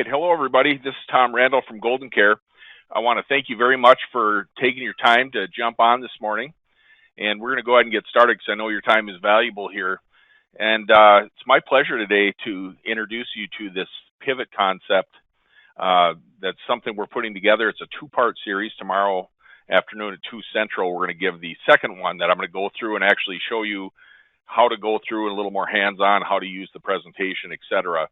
right. Hello, everybody. This is Tom Randall from GoldenCare. I want to thank you very much for taking your time to jump on this morning. And we're going to go ahead and get started because I know your time is valuable here. And it's my pleasure today to introduce you to this pivot concept. That's something we're putting together. It's a two-part series. Tomorrow afternoon at 2 Central, we're going to give the second one that I'm going to go through and actually show you how to go through a little more hands-on, how to use the presentation, etc.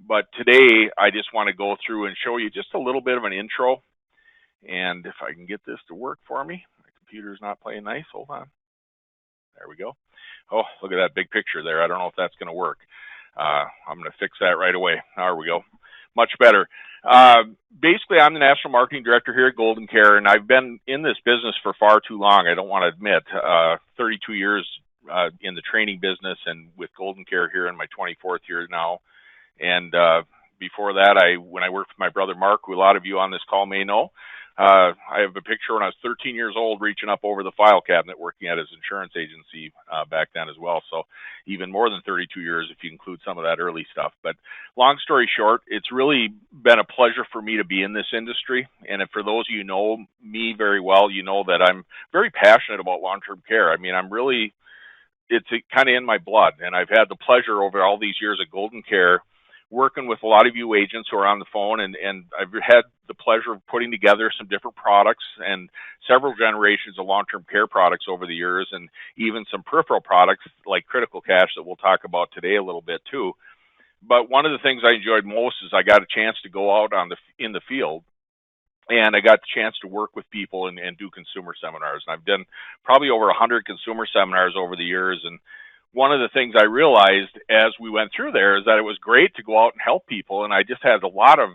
But today, I just want to go through and show you just a little bit of an intro. And if I can get this to work for me, my computer's not playing nice. Hold on. There we go. Oh, look at that big picture there. I don't know if that's going to work. I'm going to fix that right away. There we go. Much better. Basically, I'm the National Marketing Director here at GoldenCare, and I've been in this business for far too long, I don't want to admit. 32 years in the training business and with GoldenCare here in my 24th year now. And before that, when I worked with my brother Mark, who a lot of you on this call may know, I have a picture when I was 13 years old reaching up over the file cabinet working at his insurance agency back then as well. So even more than 32 years if you include some of that early stuff. But long story short, it's really been a pleasure for me to be in this industry. And if for those of you who know me very well, you know that I'm very passionate about long-term care. I mean, it's kind of in my blood. And I've had the pleasure over all these years at GoldenCare working with a lot of you agents who are on the phone, and I've had the pleasure of putting together some different products and several generations of long-term care products over the years, and even some peripheral products like Critical Cash that we'll talk about today a little bit too. But one of the things I enjoyed most is I got a chance to go out in the field, and I got the chance to work with people and do consumer seminars. And I've done probably over 100 consumer seminars over the years, and one of the things I realized as we went through there is that it was great to go out and help people, and I just had a lot of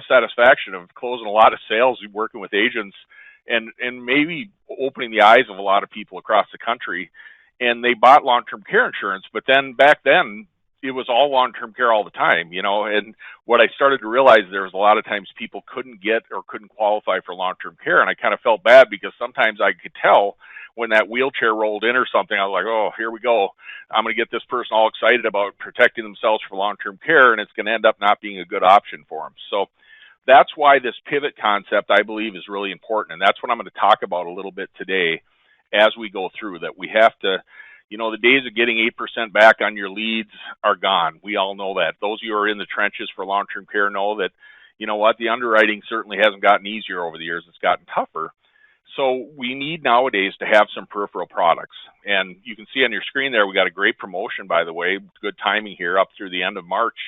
satisfaction of closing a lot of sales working with agents and maybe opening the eyes of a lot of people across the country. And they bought long-term care insurance, but then back then it was all long-term care all the time, and what I started to realize, there was a lot of times people couldn't get or couldn't qualify for long-term care, and I kind of felt bad because sometimes I could tell when that wheelchair rolled in or something, I was like, oh, here we go. I'm going to get this person all excited about protecting themselves for long-term care, and it's going to end up not being a good option for them. So that's why this pivot concept, I believe, is really important, and that's what I'm going to talk about a little bit today as we go through, that we have to, the days of getting 8% back on your leads are gone. We all know that. Those of you who are in the trenches for long-term care know that, the underwriting certainly hasn't gotten easier over the years. It's gotten tougher. So we need nowadays to have some peripheral products. And you can see on your screen there, we got a great promotion, by the way, good timing here up through the end of March.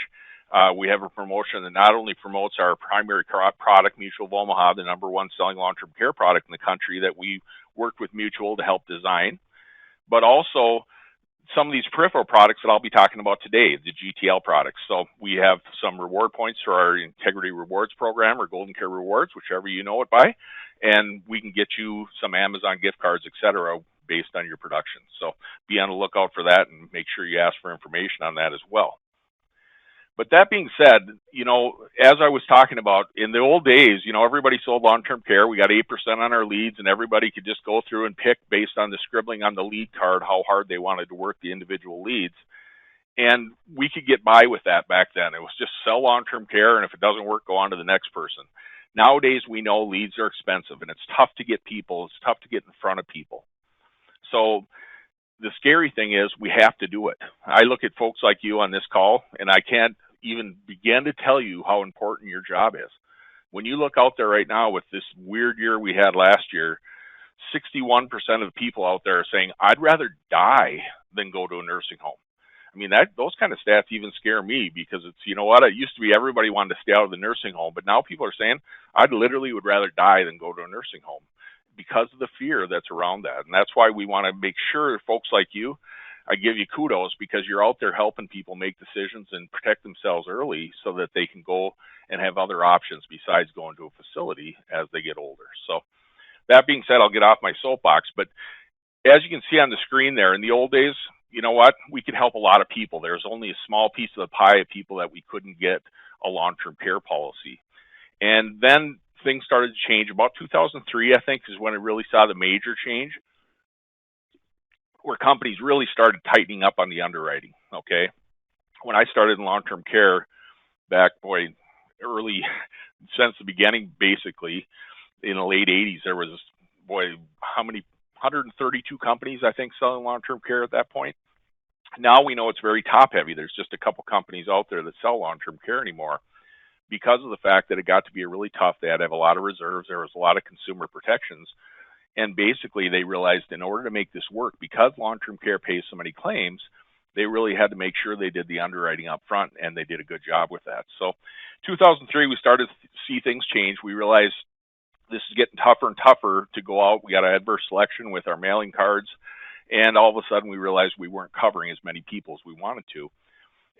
We have a promotion that not only promotes our primary product, Mutual of Omaha, the #1 selling long-term care product in the country that we worked with Mutual to help design, but also some of these peripheral products that I'll be talking about today, the GTL products. So we have some reward points for our Integrity Rewards program or GoldenCare Rewards, whichever you know it by, and we can get you some Amazon gift cards, etc., based on your production. So be on the lookout for that and make sure you ask for information on that as well. But that being said, as I was talking about, in the old days, everybody sold long-term care. We got 8% on our leads, and everybody could just go through and pick based on the scribbling on the lead card how hard they wanted to work the individual leads. And we could get by with that back then. It was just sell long-term care, and if it doesn't work, go on to the next person. Nowadays, we know leads are expensive, and it's tough to get people. It's tough to get in front of people. So the scary thing is we have to do it. I look at folks like you on this call, and I can't even begin to tell you how important your job is. When you look out there right now with this weird year we had last year, 61% of the people out there are saying, I'd rather die than go to a nursing home. I mean, those kind of stats even scare me because it's, it used to be everybody wanted to stay out of the nursing home, but now people are saying, I'd literally would rather die than go to a nursing home because of the fear that's around that. And that's why we want to make sure folks like you, I give you kudos because you're out there helping people make decisions and protect themselves early so that they can go and have other options besides going to a facility as they get older. So that being said, I'll get off my soapbox, but as you can see on the screen there, in the old days, you know what? We could help a lot of people. There's only a small piece of the pie of people that we couldn't get a long-term care policy. And then things started to change. About 2003, I think, is when it really saw the major change, where companies really started tightening up on the underwriting, okay? When I started in long-term care back, early, since the beginning, basically, in the late 80s, there was, boy, how many, 132 companies, I think, selling long-term care at that point. Now we know it's very top-heavy. There's just a couple companies out there that sell long-term care anymore because of the fact that it got to be really tough. They had to have a lot of reserves. There was a lot of consumer protections. And basically, they realized in order to make this work, because long-term care pays so many claims, they really had to make sure they did the underwriting up front, and they did a good job with that. So 2003, we started to see things change. We realized this is getting tougher and tougher to go out. We got an adverse selection with our mailing cards, and all of a sudden we realized we weren't covering as many people as we wanted to.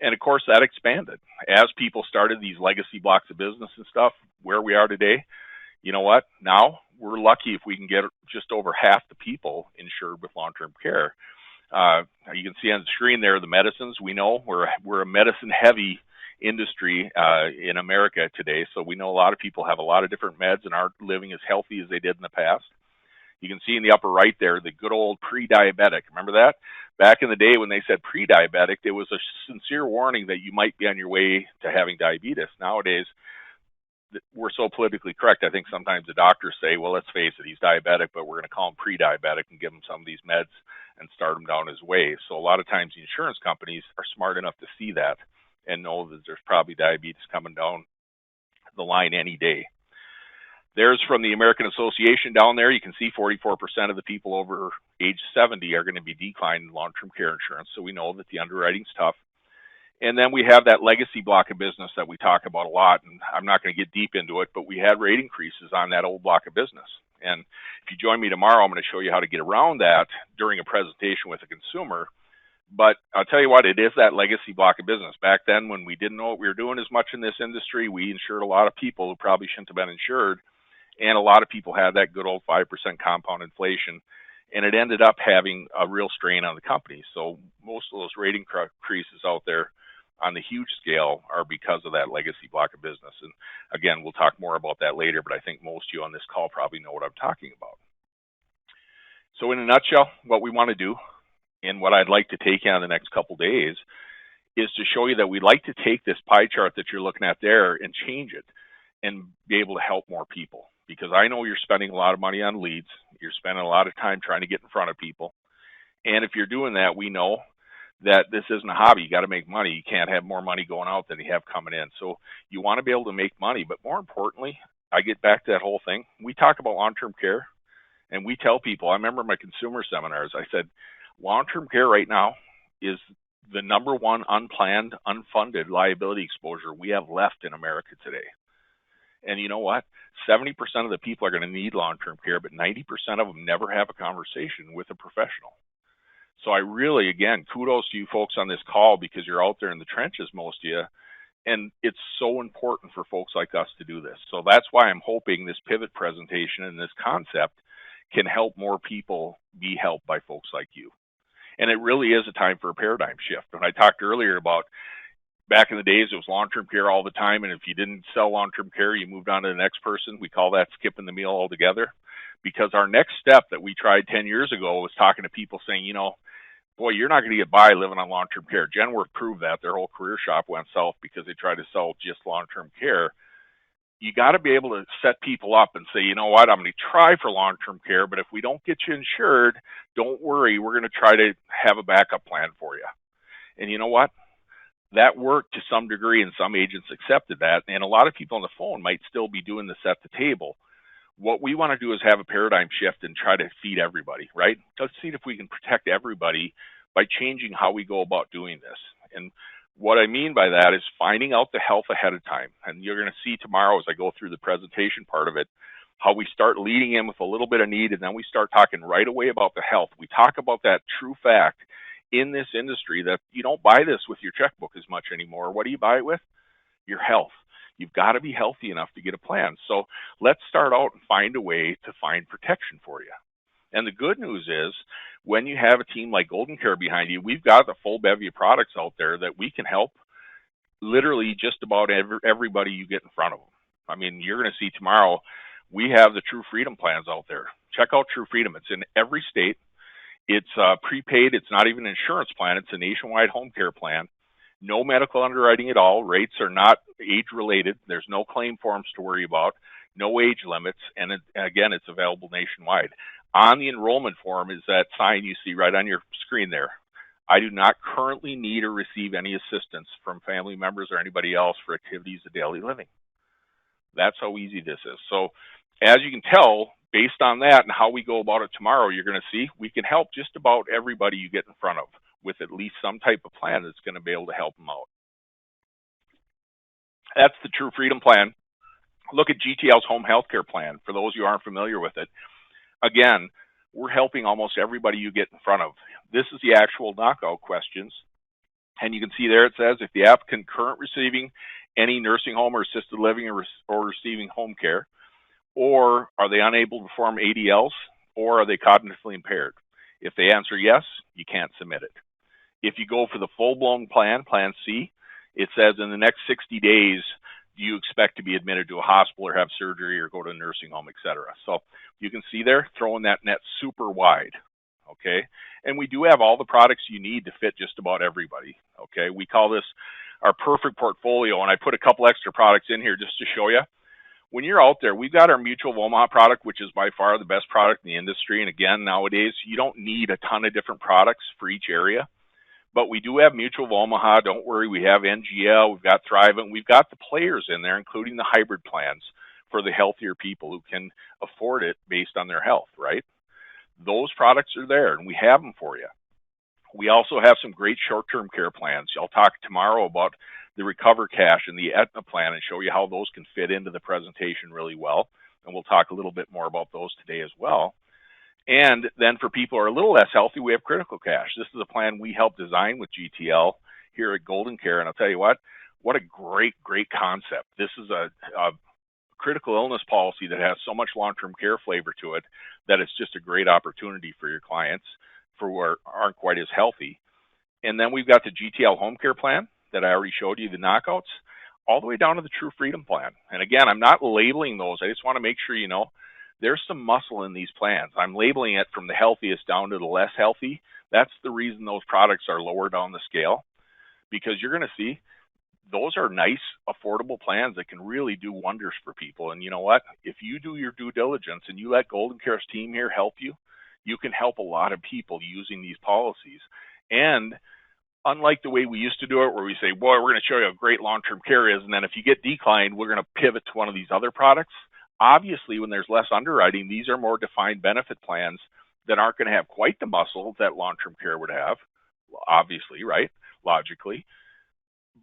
And of course, that expanded. As people started these legacy blocks of business and stuff, where we are today, you know what? Now we're lucky if we can get just over half the people insured with long-term care. You can see on the screen there the medicines. We know we're a medicine-heavy industry in America today, so we know a lot of people have a lot of different meds and aren't living as healthy as they did in the past. You can see in the upper right there the good old pre-diabetic. Remember that? Back in the day when they said pre-diabetic, it was a sincere warning that you might be on your way to having diabetes. Nowadays, we're so politically correct. I think sometimes the doctors say, well, let's face it, he's diabetic, but we're going to call him pre-diabetic and give him some of these meds and start him down his way. So a lot of times the insurance companies are smart enough to see that and know that there's probably diabetes coming down the line any day. There's from the American Association down there. You can see 44% of the people over age 70 are going to be declining long-term care insurance. So we know that the underwriting's tough. And then we have that legacy block of business that we talk about a lot, and I'm not going to get deep into it, but we had rate increases on that old block of business. And if you join me tomorrow, I'm going to show you how to get around that during a presentation with a consumer. But I'll tell you what, it is that legacy block of business. Back then, when we didn't know what we were doing as much in this industry, we insured a lot of people who probably shouldn't have been insured, and a lot of people had that good old 5% compound inflation, and it ended up having a real strain on the company. So most of those rate increases out there on the huge scale are because of that legacy block of business. And again, we'll talk more about that later, but I think most of you on this call probably know what I'm talking about. So in a nutshell, what we want to do and what I'd like to take you on the next couple days is to show you that we'd like to take this pie chart that you're looking at there and change it and be able to help more people. Because I know you're spending a lot of money on leads. You're spending a lot of time trying to get in front of people. And if you're doing that, we know that this isn't a hobby. You got to make money. You can't have more money going out than you have coming in. So you want to be able to make money. But more importantly, I get back to that whole thing. We talk about long-term care, and we tell people, I remember my consumer seminars, I said, long-term care right now is the number one unplanned, unfunded liability exposure we have left in America today. And you know what? 70% of the people are going to need long-term care, but 90% of them never have a conversation with a professional. So I really, again, kudos to you folks on this call because you're out there in the trenches, most of you, and it's so important for folks like us to do this. So that's why I'm hoping this pivot presentation and this concept can help more people be helped by folks like you. And it really is a time for a paradigm shift. When I talked earlier about back in the days, it was long-term care all the time, and if you didn't sell long-term care, you moved on to the next person. We call that skipping the meal altogether, because our next step that we tried 10 years ago was talking to people saying, you know, boy, you're not going to get by living on long-term care. Genworth proved that. Their whole career shop went south because they tried to sell just long-term care. You got to be able to set people up and say, you know what, I'm going to try for long-term care, but if we don't get you insured, don't worry, we're going to try to have a backup plan for you. And you know what? That worked to some degree, and some agents accepted that, and a lot of people on the phone might still be doing this at the table. What we want to do is have a paradigm shift and try to feed everybody, right? Let's see if we can protect everybody by changing how we go about doing this. And what I mean by that is finding out the health ahead of time. And you're going to see tomorrow as I go through the presentation part of it, how we start leading in with a little bit of need, and then we start talking right away about the health. We talk about that true fact in this industry that you don't buy this with your checkbook as much anymore. What do you buy it with? Your health. You've got to be healthy enough to get a plan. So let's start out and find a way to find protection for you. And the good news is when you have a team like GoldenCare behind you, we've got the full bevy of products out there that we can help literally just about everybody you get in front of them. I mean, you're going to see tomorrow, we have the True Freedom plans out there. Check out True Freedom. It's in every state. It's prepaid. It's not even an insurance plan. It's a nationwide home care plan. No medical underwriting at all. Rates are not age related. There's no claim forms to worry about, no age limits, and again, it's available nationwide. On the enrollment form is that sign you see right on your screen there. I do not currently need or receive any assistance from family members or anybody else for activities of daily living. That's how easy this is. So as you can tell, based on that and how we go about it tomorrow, you're going to see we can help just about everybody you get in front of with at least some type of plan that's going to be able to help them out. That's the True Freedom Plan. Look at GTL's home health care plan for those who aren't familiar with it. Again, we're helping almost everybody you get in front of. This is the actual knockout questions. And you can see there it says if the applicant current receiving any nursing home or assisted living or receiving home care, or are they unable to perform ADLs, or are they cognitively impaired? If they answer yes, you can't submit it. If you go for the full-blown plan, Plan C, it says in the next 60 days, do you expect to be admitted to a hospital or have surgery or go to a nursing home, et cetera. So you can see there, throwing that net super wide, okay? And we do have all the products you need to fit just about everybody, okay? We call this our perfect portfolio, and I put a couple extra products in here just to show you. When you're out there, we've got our Mutual of Omaha product, which is by far the best product in the industry. And again, nowadays, you don't need a ton of different products for each area. But we do have Mutual of Omaha. Don't worry, we have NGL, we've got Thrivent, we've got the players in there, including the hybrid plans for the healthier people who can afford it based on their health, right? Those products are there, and we have them for you. We also have some great short-term care plans. I'll talk tomorrow about the Recover Cash and the Aetna plan and show you how those can fit into the presentation really well. And we'll talk a little bit more about those today as well. And then for people who are a little less healthy, we have Critical Cash. This is a plan we helped design with GTL here at GoldenCare. And I'll tell you what a great concept. This is a critical illness policy that has so much long-term care flavor to it that it's just a great opportunity for your clients for who aren't quite as healthy. And then we've got the GTL home care plan that I already showed you, the knockouts, all the way down to the True Freedom plan. And again, I'm not labeling those. I just want to make sure you know there's some muscle in these plans. I'm labeling it from the healthiest down to the less healthy. That's the reason those products are lower down the scale, because you're going to see those are nice, affordable plans that can really do wonders for people. And you know what? If you do your due diligence and you let GoldenCare's team here help you, you can help a lot of people using these policies. And unlike the way we used to do it, where we say, boy, we're going to show you how great long-term care is, and then if you get declined, we're going to pivot to one of these other products. Obviously, when there's less underwriting, these are more defined benefit plans that aren't going to have quite the muscle that long-term care would have, obviously, right? Logically.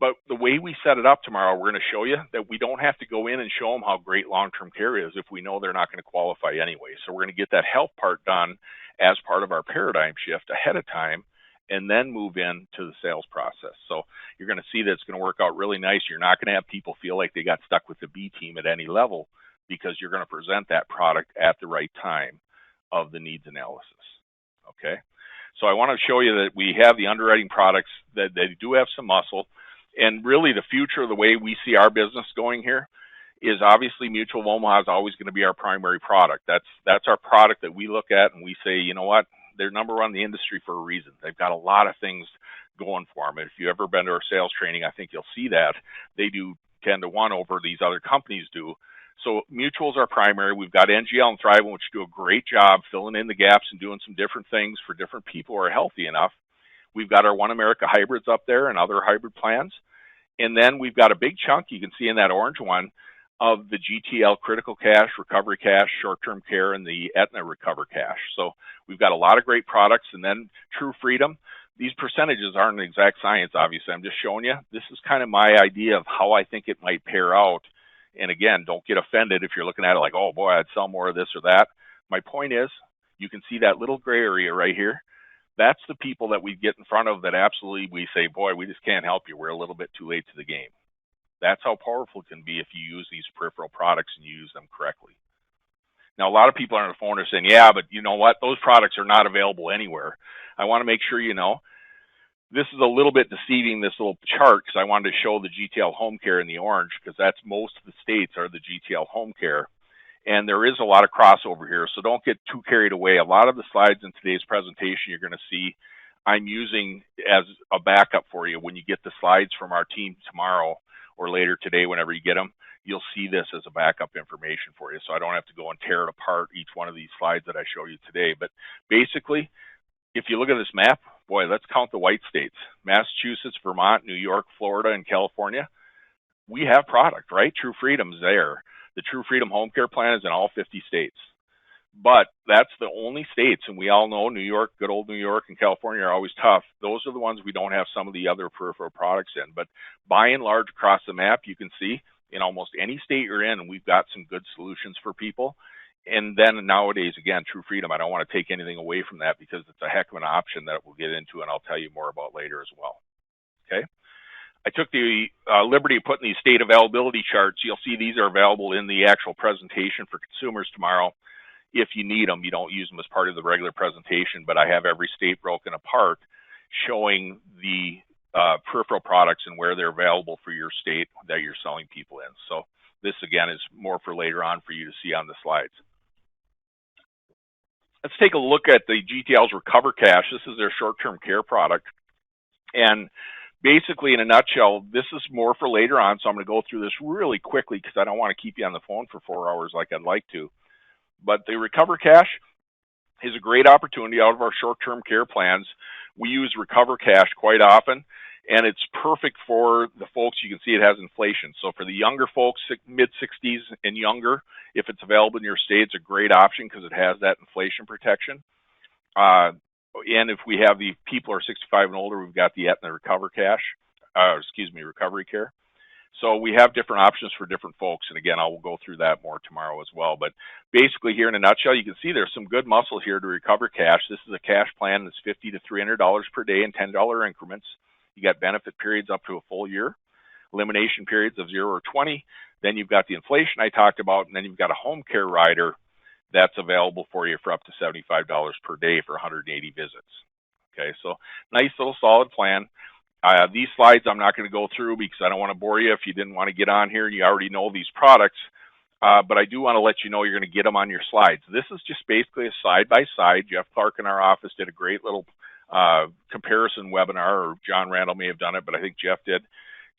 But the way we set it up tomorrow, we're going to show you that we don't have to go in and show them how great long-term care is if we know they're not going to qualify anyway. So we're going to get that health part done as part of our paradigm shift ahead of time, and then move into the sales process. So you're going to see that it's going to work out really nice. You're not going to have people feel like they got stuck with the B team at any level, because you're going to present that product at the right time of the needs analysis. Okay? So I want to show you that we have the underwriting products that they do have some muscle. And really the future of the way we see our business going here is obviously Mutual of Omaha is always going to be our primary product. That's our product that we look at and we say, you know what? They're number one in the industry for a reason. They've got a lot of things going for them. And if you've ever been to our sales training, I think you'll see that they do 10 to 1 over these other companies do. So Mutual's our primary. We've got NGL and Thrivent, which do a great job filling in the gaps and doing some different things for different people who are healthy enough. We've got our One America hybrids up there and other hybrid plans. And then we've got a big chunk, you can see in that orange one, of the GTL Critical Cash, Recovery Cash, Short-Term Care, and the Aetna Recover Cash. So we've got a lot of great products. And then True Freedom. These percentages aren't an exact science, obviously. I'm just showing you. This is kind of my idea of how I think it might pair out. And again, don't get offended if you're looking at it like, oh boy, I'd sell more of this or that. My point is, you can see that little gray area right here. That's the people that we get in front of that absolutely we say, boy, we just can't help you. We're a little bit too late to the game. That's how powerful it can be if you use these peripheral products and you use them correctly. Now, a lot of people on the phone are saying, yeah, but you know what? Those products are not available anywhere. I want to make sure you know. This is a little bit deceiving, this little chart, because I wanted to show the GTL home care in the orange, because that's most of the states are the GTL home care. And there is a lot of crossover here, so don't get too carried away. A lot of the slides in today's presentation you're going to see I'm using as a backup for you. When you get the slides from our team tomorrow or later today, whenever you get them, you'll see this as a backup information for you. So I don't have to go and tear it apart, each one of these slides that I show you today. But basically, if you look at this map, boy, let's count the white states: Massachusetts, Vermont, New York, Florida, and California. We have product, right? True Freedom's there. The True Freedom Home Care Plan is in all 50 states. But that's the only states, and we all know New York, good old New York, and California are always tough. Those are the ones we don't have some of the other peripheral products in. But by and large, across the map, you can see in almost any state you're in, we've got some good solutions for people. And then nowadays, again, True Freedom, I don't want to take anything away from that because it's a heck of an option that we'll get into, and I'll tell you more about later as well. Okay. I took the liberty of putting these state availability charts. You'll see these are available in the actual presentation for consumers tomorrow. If you need them, you don't use them as part of the regular presentation, but I have every state broken apart showing the peripheral products and where they're available for your state that you're selling people in. So this, again, is more for later on for you to see on the slides. Let's take a look at the GTL's Recover Cash. This is their short-term care product. And basically, in a nutshell, this is more for later on, so I'm going to go through this really quickly because I don't want to keep you on the phone for 4 hours like I'd like to. But the Recover Cash is a great opportunity out of our short-term care plans. We use Recover Cash quite often, and it's perfect for the folks. You can see it has inflation. So for the younger folks, mid-60s and younger, if it's available in your state, it's a great option because it has that inflation protection. And if we have the people are 65 and older, we've got the Aetna Recover Recovery Care. So we have different options for different folks. And again, I will go through that more tomorrow as well. But basically here in a nutshell, you can see there's some good muscle here to Recover Cash. This is a cash plan that's $50 to $300 per day in $10 increments. You got benefit periods up to a full year, elimination periods of 0 or 20. Then you've got the inflation I talked about, and then you've got a home care rider that's available for you for up to $75 per day for 180 visits. Okay, so nice little solid plan. These slides I'm not going to go through because I don't want to bore you if you didn't want to get on here and you already know these products. But I do want to let you know you're going to get them on your slides. This is just basically a side-by-side. Jeff Clark in our office did a great little comparison webinar, or John Randall may have done it, but I think Jeff did,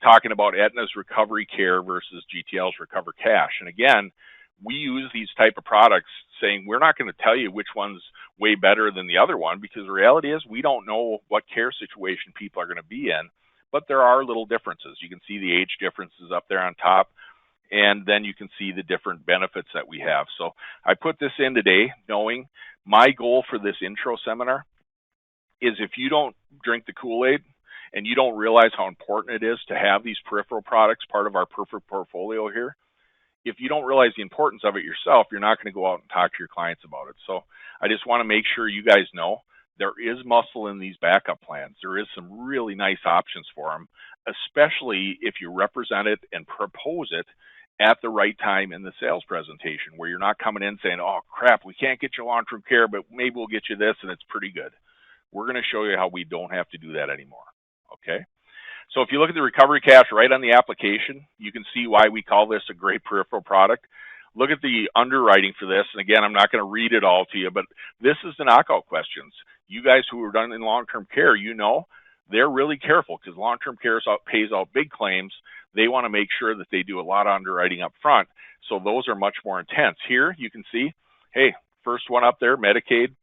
talking about Aetna's Recovery Care versus GTL's Recover Cash. And again, we use these type of products saying we're not going to tell you which one's way better than the other one, because the reality is we don't know what care situation people are going to be in, but there are little differences. You can see the age differences up there on top, and then you can see the different benefits that we have. So I put this in today knowing my goal for this intro seminar is if you don't drink the Kool-Aid and you don't realize how important it is to have these peripheral products part of our perfect portfolio here, if you don't realize the importance of it yourself, you're not going to go out and talk to your clients about it. So I just want to make sure you guys know there is muscle in these backup plans. There is some really nice options for them, especially if you represent it and propose it at the right time in the sales presentation, where you're not coming in saying, oh, crap, we can't get you long-term care, but maybe we'll get you this, and it's pretty good. We're going to show you how we don't have to do that anymore, okay? So if you look at the Recovery Cash right on the application, you can see why we call this a great peripheral product. Look at the underwriting for this. And again, I'm not going to read it all to you, but this is the knockout questions. You guys who are done in long-term care, you know, they're really careful because long-term care pays out big claims. They want to make sure that they do a lot of underwriting up front. So those are much more intense. Here you can see, hey, first one up there, Medicaid.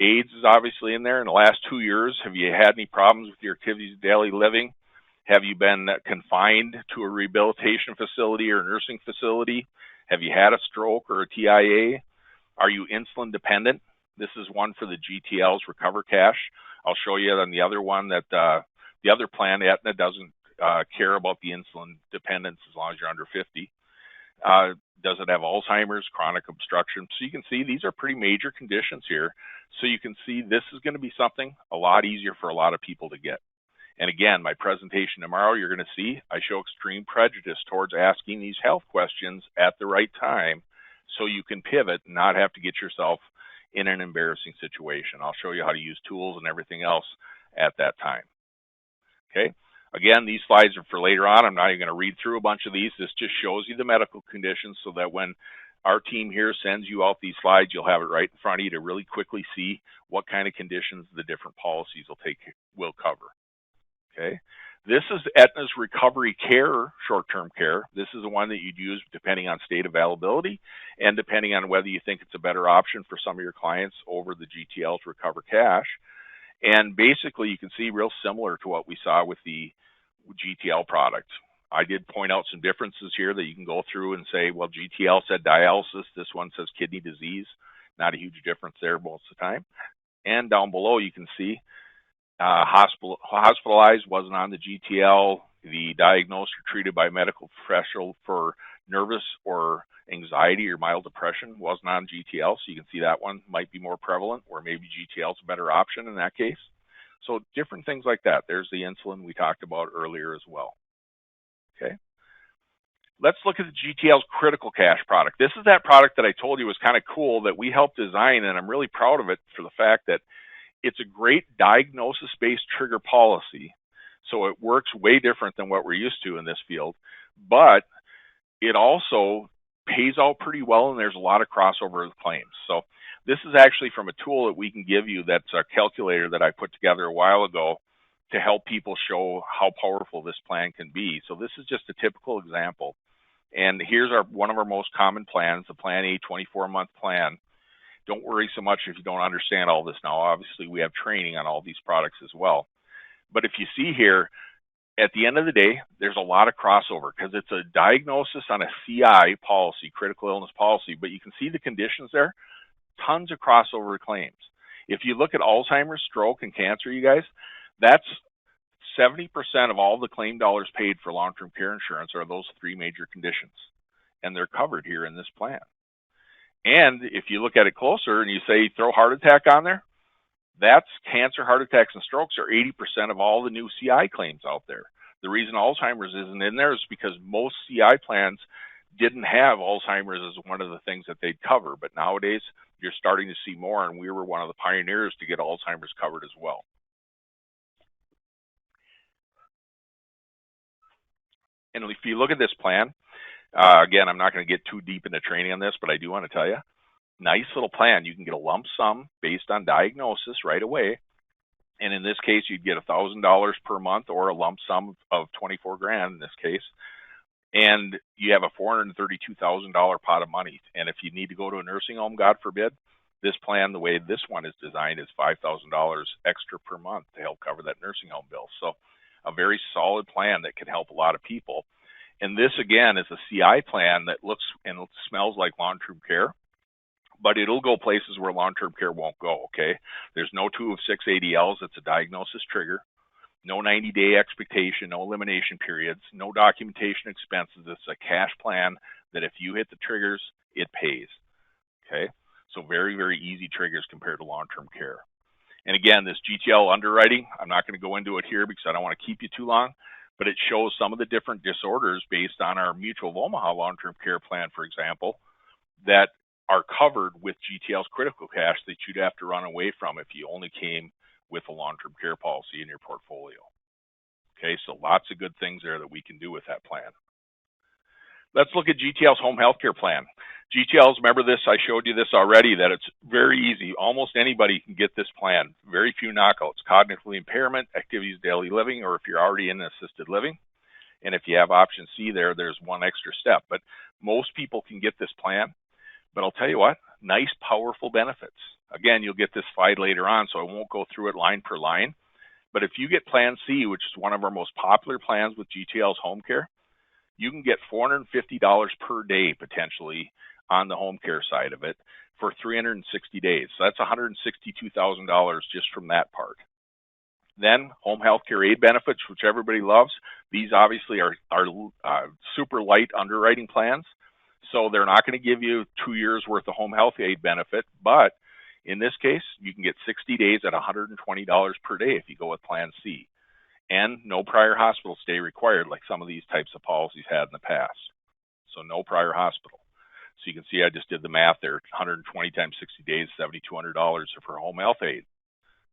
AIDS is obviously in there. In the last 2 years, have you had any problems with your activities of daily living? Have you been confined to a rehabilitation facility or nursing facility? Have you had a stroke or a TIA? Are you insulin dependent? This is one for the GTL's Recover Cash. I'll show you on the other one that the other plan, Aetna, doesn't care about the insulin dependence as long as you're under 50. Does it have Alzheimer's, chronic obstruction? So you can see these are pretty major conditions here. So you can see this is going to be something a lot easier for a lot of people to get. And again, my presentation tomorrow, you're going to see I show extreme prejudice towards asking these health questions at the right time so you can pivot and not have to get yourself in an embarrassing situation. I'll show you how to use tools and everything else at that time. Okay. Again, these slides are for later on. I'm not even going to read through a bunch of these. This just shows you the medical conditions so that when our team here sends you out these slides. You'll have it right in front of you to really quickly see what kind of conditions the different policies will cover. Okay. This is Aetna's Recovery Care short-term care. This is the one that you'd use depending on state availability and depending on whether you think it's a better option for some of your clients over the GTL to recover cash. And basically, you can see real similar to what we saw with the GTL product. I did point out some differences here that you can go through and say, well, GTL said dialysis. This one says kidney disease. Not a huge difference there most of the time. And down below, you can see hospitalized wasn't on the GTL. The diagnosed or treated by a medical professional for nervous or anxiety or mild depression wasn't on GTL. So you can see that one might be more prevalent, or maybe GTL is a better option in that case. So different things like that. There's the insulin we talked about earlier as well. Okay. Let's look at the GTL's critical cash product. This is that product that I told you was kind of cool that we helped design, and I'm really proud of it for the fact that it's a great diagnosis-based trigger policy. So it works way different than what we're used to in this field, but it also pays out pretty well, and there's a lot of crossover of claims. So this is actually from a tool that we can give you that's a calculator that I put together a while ago to help people show how powerful this plan can be. So this is just a typical example. And here's one of our most common plans, the Plan A 24-month plan. Don't worry so much if you don't understand all this now. Obviously, we have training on all these products as well. But if you see here, at the end of the day, there's a lot of crossover because it's a diagnosis on a CI policy, critical illness policy, but you can see the conditions there, tons of crossover claims. If you look at Alzheimer's, stroke, and cancer, you guys, that's 70% of all the claim dollars paid for long-term care insurance are those three major conditions, and they're covered here in this plan. And if you look at it closer and you say throw heart attack on there, that's cancer, heart attacks, and strokes are 80% of all the new CI claims out there. The reason Alzheimer's isn't in there is because most CI plans didn't have Alzheimer's as one of the things that they'd cover. But nowadays, you're starting to see more, and we were one of the pioneers to get Alzheimer's covered as well. And if you look at this plan, again, I'm not going to get too deep into training on this, but I do want to tell you, nice little plan. You can get a lump sum based on diagnosis right away. And in this case, you'd get $1,000 per month or a lump sum of $24,000 in this case. And you have a $432,000 pot of money. And if you need to go to a nursing home, God forbid, this plan, the way this one is designed, is $5,000 extra per month to help cover that nursing home bill. So a very solid plan that can help a lot of people. And this, again, is a CI plan that looks and smells like long-term care, but it'll go places where long-term care won't go, okay? There's no 2 of 6 ADLs. It's a diagnosis trigger. No 90-day expectation, no elimination periods, no documentation expenses. It's a cash plan that if you hit the triggers, it pays, okay? So very, very easy triggers compared to long-term care. And again, this GTL underwriting, I'm not going to go into it here because I don't want to keep you too long, but it shows some of the different disorders based on our Mutual of Omaha long-term care plan, for example, that are covered with GTL's critical cash that you'd have to run away from if you only came with a long-term care policy in your portfolio. Okay, so lots of good things there that we can do with that plan. Let's look at GTL's home health care plan. GTL's, remember this, I showed you this already, that it's very easy. Almost anybody can get this plan. Very few knockouts. Cognitive impairment, activities of daily living, or if you're already in assisted living. And if you have option C there, there's one extra step. But most people can get this plan. But I'll tell you what, nice, powerful benefits. Again, you'll get this slide later on, so I won't go through it line per line. But if you get Plan C, which is one of our most popular plans with GTL's home care, you can get $450 per day potentially on the home care side of it for 360 days. So that's $162,000 just from that part. Then home health care aid benefits, which everybody loves. These obviously are super light underwriting plans. So they're not going to give you 2 years worth of home health aid benefit, but in this case, you can get 60 days at $120 per day if you go with Plan C. And no prior hospital stay required like some of these types of policies had in the past. So no prior hospital. So you can see I just did the math there. 120 times 60 days, $7,200 for home health aid.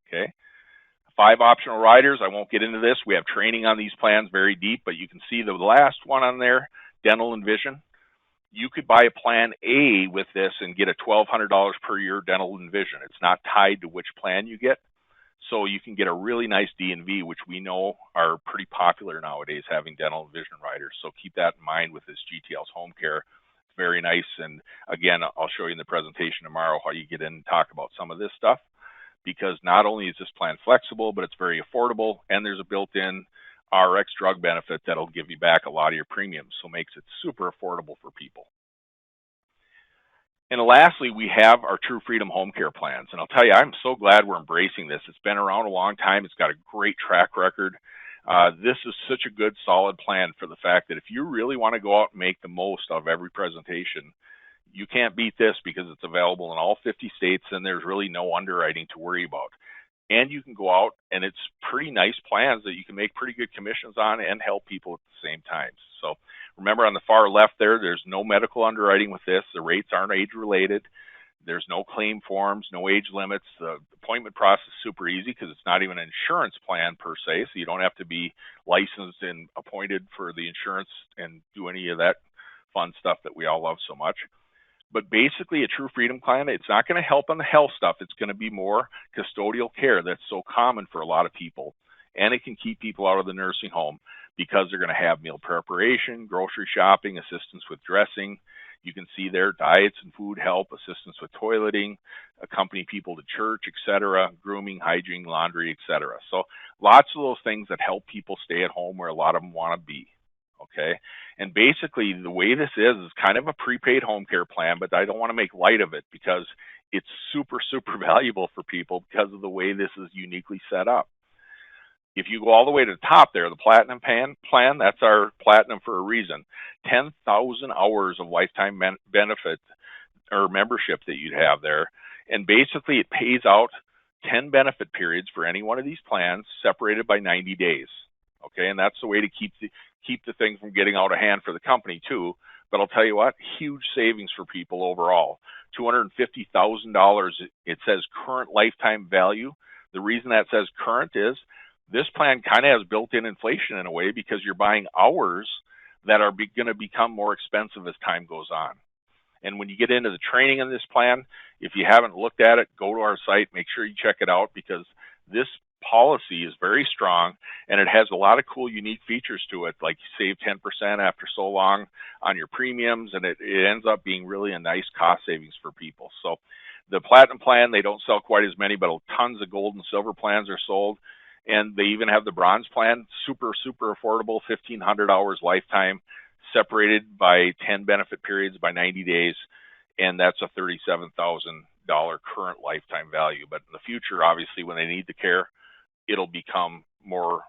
Okay. 5 optional riders. I won't get into this. We have training on these plans very deep, but you can see the last one on there, dental and vision. You could buy a plan A with this and get a $1,200 per year dental and vision. It's not tied to which plan you get. So you can get a really nice D&V, which we know are pretty popular nowadays, having dental and vision riders. So keep that in mind with this GTL's home care. It's very nice. And again, I'll show you in the presentation tomorrow how you get in and talk about some of this stuff, because not only is this plan flexible, but it's very affordable, and there's a built-in RX drug benefit that'll give you back a lot of your premiums. So it makes it super affordable for people. And lastly, we have our True Freedom home care plans. And I'll tell you, I'm so glad we're embracing this. It's been around a long time. It's got a great track record. This is such a good, solid plan for the fact that if you really want to go out and make the most of every presentation, you can't beat this, because it's available in all 50 states and there's really no underwriting to worry about. And you can go out, and it's pretty nice plans that you can make pretty good commissions on and help people at the same time. So remember, on the far left there's no medical underwriting with this. The rates aren't age related. There's no claim forms, no age limits. The appointment process is super easy because it's not even an insurance plan per se, so you don't have to be licensed and appointed for the insurance and do any of that fun stuff that we all love so much. But basically, a True Freedom plan, it's not going to help on the health stuff. It's going to be more custodial care that's so common for a lot of people. And it can keep people out of the nursing home because they're going to have meal preparation, grocery shopping, assistance with dressing. You can see there diets and food help, assistance with toileting, accompany people to church, etc., grooming, hygiene, laundry, etc. So lots of those things that help people stay at home where a lot of them want to be. Okay. And basically, the way this is kind of a prepaid home care plan, but I don't want to make light of it because it's super, super valuable for people because of the way this is uniquely set up. If you go all the way to the top there, the Platinum plan, that's our Platinum for a reason. 10,000 hours of lifetime benefit or membership that you'd have there. And basically, it pays out 10 benefit periods for any one of these plans, separated by 90 days. Okay, and that's the way to keep the thing from getting out of hand for the company too. But I'll tell you what, huge savings for people overall. $250,000, it says current lifetime value. The reason that says current is this plan kind of has built-in inflation in a way, because you're buying hours that are going to become more expensive as time goes on. And when you get into the training in this plan, if you haven't looked at it, go to our site, make sure you check it out, because this policy is very strong and it has a lot of cool, unique features to it, like you save 10% after so long on your premiums, and it ends up being really a nice cost savings for people. So the Platinum plan, they don't sell quite as many, but tons of gold and silver plans are sold. And they even have the Bronze plan, super, super affordable, 1,500 hours lifetime, separated by 10 benefit periods by 90 days. And that's a $37,000 current lifetime value. But in the future, obviously, when they need the care, it'll become more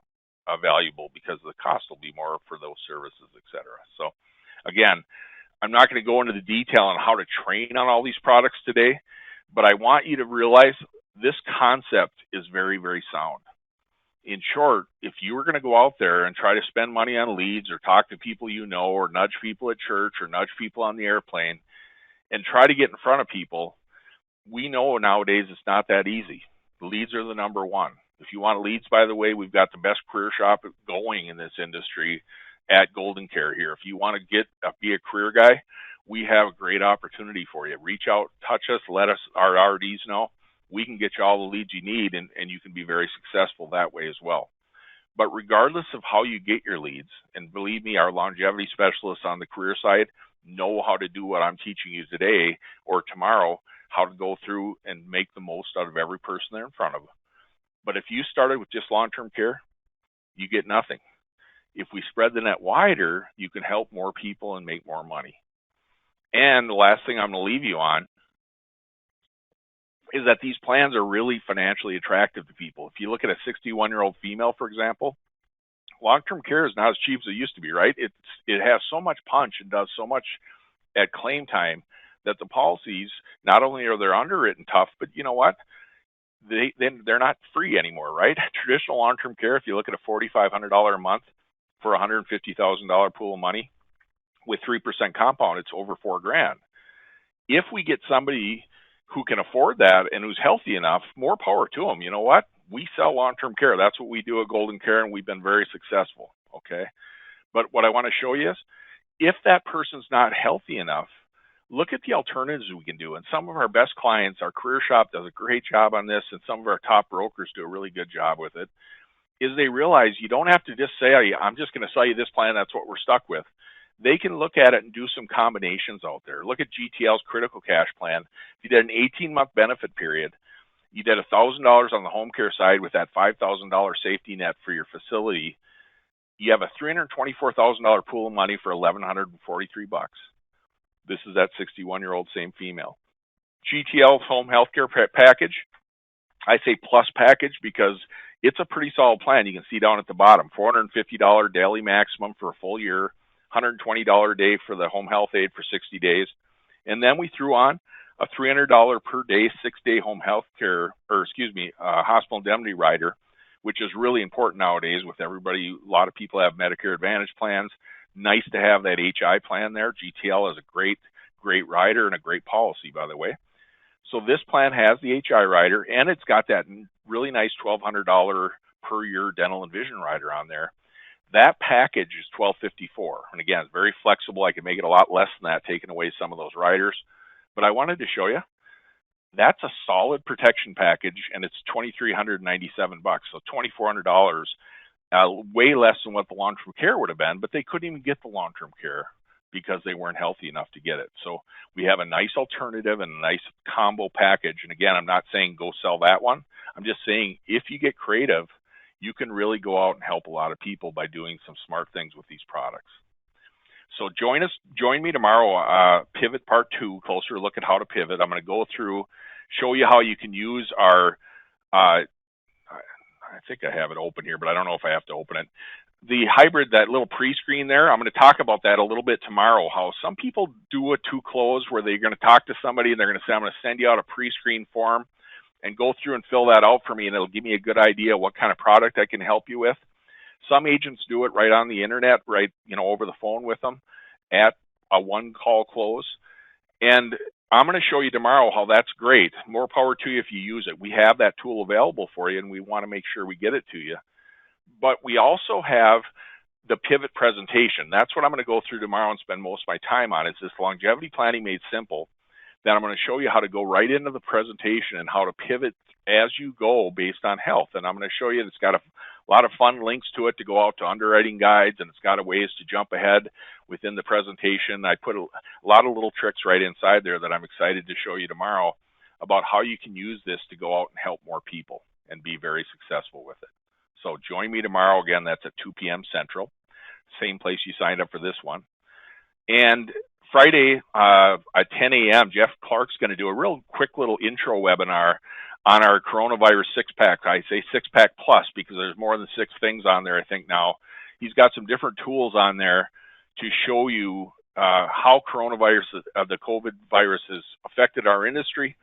valuable because the cost will be more for those services, et cetera. So again, I'm not going to go into the detail on how to train on all these products today, but I want you to realize this concept is very, very sound. In short, if you were going to go out there and try to spend money on leads or talk to people you know, or nudge people at church or nudge people on the airplane and try to get in front of people, we know nowadays it's not that easy. The leads are the number one. If you want leads, by the way, we've got the best career shop going in this industry at GoldenCare here. If you want to be a career guy, we have a great opportunity for you. Reach out, touch us, let us, our RDs know. We can get you all the leads you need, and you can be very successful that way as well. But regardless of how you get your leads, and believe me, our longevity specialists on the career side know how to do what I'm teaching you today or tomorrow, how to go through and make the most out of every person they're in front of. But if you started with just long-term care, you get nothing. If we spread the net wider, you can help more people and make more money. And the last thing I'm going to leave you on is that these plans are really financially attractive to people. If you look at a 61-year-old female, for example, long-term care is not as cheap as it used to be, right? It has so much punch and does so much at claim time that the policies, not only are they underwritten tough, but you know what? They're not free anymore, right? Traditional long-term care, if you look at a $4,500 a month for a $150,000 pool of money with 3% compound, it's over $4,000. If we get somebody who can afford that and who's healthy enough, more power to them. You know what? We sell long-term care. That's what we do at GoldenCare, and we've been very successful, okay? But what I want to show you is, if that person's not healthy enough, look at the alternatives we can do. And some of our best clients, our career shop does a great job on this, and some of our top brokers do a really good job with it, is they realize you don't have to just say, I'm just going to sell you this plan, that's what we're stuck with. They can look at it and do some combinations out there. Look at GTL's critical cash plan. If you did an 18-month benefit period, you did $1,000 on the home care side with that $5,000 safety net for your facility. You have a $324,000 pool of money for $1,143. This is that 61-year-old, same female. GTL's home healthcare package, I say plus package because it's a pretty solid plan. You can see down at the bottom, $450 daily maximum for a full year, $120 a day for the home health aid for 60 days. And then we threw on a $300 per day, 6-day home health care, hospital indemnity rider, which is really important nowadays with everybody. A lot of people have Medicare Advantage plans. Nice to have that HI plan there. GTL is a great rider and a great policy, by the way. So this plan has the HI rider, and it's got that really nice $1,200 per year dental and vision rider on there. That package is $1,254. And again, it's very flexible. I can make it a lot less than that, taking away some of those riders. But I wanted to show you, that's a solid protection package, and it's $2,397, so $2,400, way less than what the long-term care would have been, but they couldn't even get the long-term care because they weren't healthy enough to get it. So we have a nice alternative and a nice combo package. And again, I'm not saying go sell that one. I'm just saying if you get creative, you can really go out and help a lot of people by doing some smart things with these products. So join me tomorrow, Pivot Part 2, closer look at how to pivot. I'm going to go through, show you how you can use our, I think I have it open here, but I don't know if I have to open it. The hybrid, that little pre-screen there, I'm going to talk about that a little bit tomorrow, how some people do a to close where they're going to talk to somebody and they're going to say, I'm going to send you out a pre-screen form and go through and fill that out for me, and it'll give me a good idea what kind of product I can help you with. Some agents do it right on the internet, right, over the phone with them at a one-call close. And I'm going to show you tomorrow how that's great. More power to you if you use it. We have that tool available for you, and we want to make sure we get it to you. But we also have the pivot presentation. That's what I'm going to go through tomorrow and spend most of my time on, is this longevity planning made simple. Then I'm going to show you how to go right into the presentation and how to pivot as you go based on health. And I'm going to show you it's got a lot of fun links to it to go out to underwriting guides, and it's got a ways to jump ahead within the presentation. I put a lot of little tricks right inside there that I'm excited to show you tomorrow about how you can use this to go out and help more people and be very successful with it. So join me tomorrow. Again, that's at 2 p.m. Central, same place you signed up for this one. And Friday at 10 a.m., Jeff Clark's going to do a real quick little intro webinar on our coronavirus six-pack. I say six-pack plus because there's more than 6 things on there, I think, now. He's got some different tools on there to show you how the COVID virus has affected our industry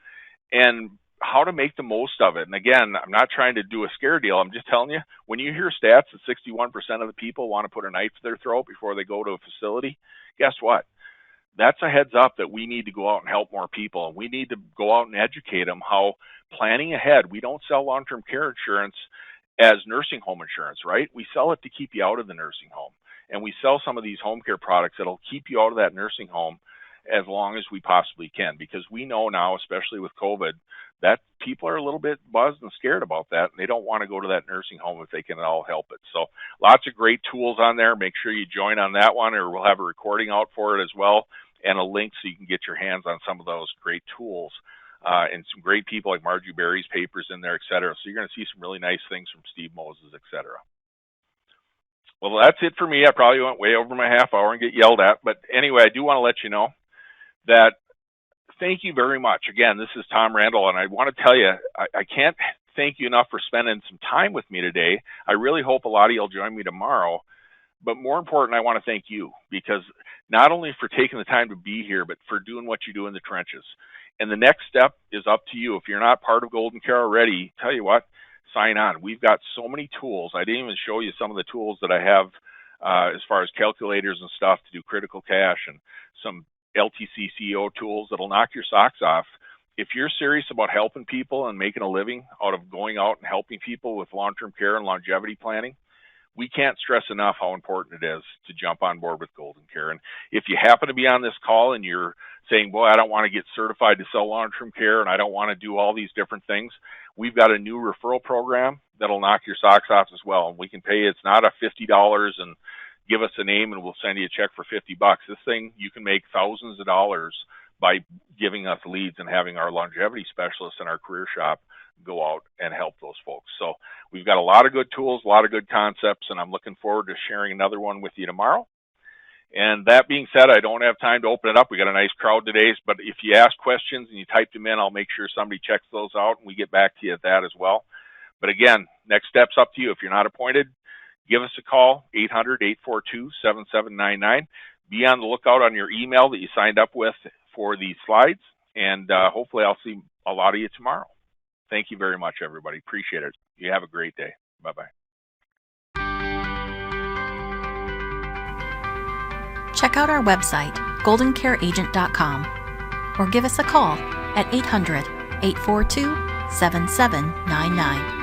and how to make the most of it. And again, I'm not trying to do a scare deal. I'm just telling you, when you hear stats that 61% of the people want to put a knife to their throat before they go to a facility, guess what? That's a heads up that we need to go out and help more people. And we need to go out and educate them how planning ahead. We don't sell long-term care insurance as nursing home insurance, right? We sell it to keep you out of the nursing home. And we sell some of these home care products that'll keep you out of that nursing home as long as we possibly can, because we know now, especially with COVID, that people are a little bit buzzed and scared about that, and they don't want to go to that nursing home if they can at all help it. So lots of great tools on there. Make sure you join on that one, or we'll have a recording out for it as well, and a link so you can get your hands on some of those great tools, and some great people like Margie Berry's papers in there, et cetera. So you're going to see some really nice things from Steve Moses, et cetera. Well, that's it for me. I probably went way over my half hour and get yelled at. But anyway, I do want to let you know that thank you very much. Again, this is Tom Randall, and I want to tell you, I can't thank you enough for spending some time with me today. I really hope a lot of you will join me tomorrow. But more important, I want to thank you, because not only for taking the time to be here, but for doing what you do in the trenches. And the next step is up to you. If you're not part of GoldenCare already, tell you what, sign on. We've got so many tools. I didn't even show you some of the tools that I have as far as calculators and stuff to do critical cash, and some LTC CEO tools that'll knock your socks off. If you're serious about helping people and making a living out of going out and helping people with long-term care and longevity planning, we can't stress enough how important it is to jump on board with GoldenCare. And if you happen to be on this call and you're saying, boy, I don't want to get certified to sell long-term care and I don't want to do all these different things, we've got a new referral program that'll knock your socks off as well. And we can pay, it's not a $50 and give us a name and we'll send you a check for $50. This thing, you can make thousands of dollars by giving us leads and having our longevity specialists in our career shop go out and help those folks. So we've got a lot of good tools, a lot of good concepts, and I'm looking forward to sharing another one with you tomorrow. And that being said, I don't have time to open it up. We got a nice crowd today, but if you ask questions and you type them in, I'll make sure somebody checks those out and we get back to you at that as well. But again, next step's up to you. If you're not appointed, give us a call, 800-842-7799. Be on the lookout on your email that you signed up with for these slides, and hopefully I'll see a lot of you tomorrow. Thank you very much, everybody. Appreciate it. You have a great day. Bye-bye. Check out our website, goldencareagent.com, or give us a call at 800-842-7799.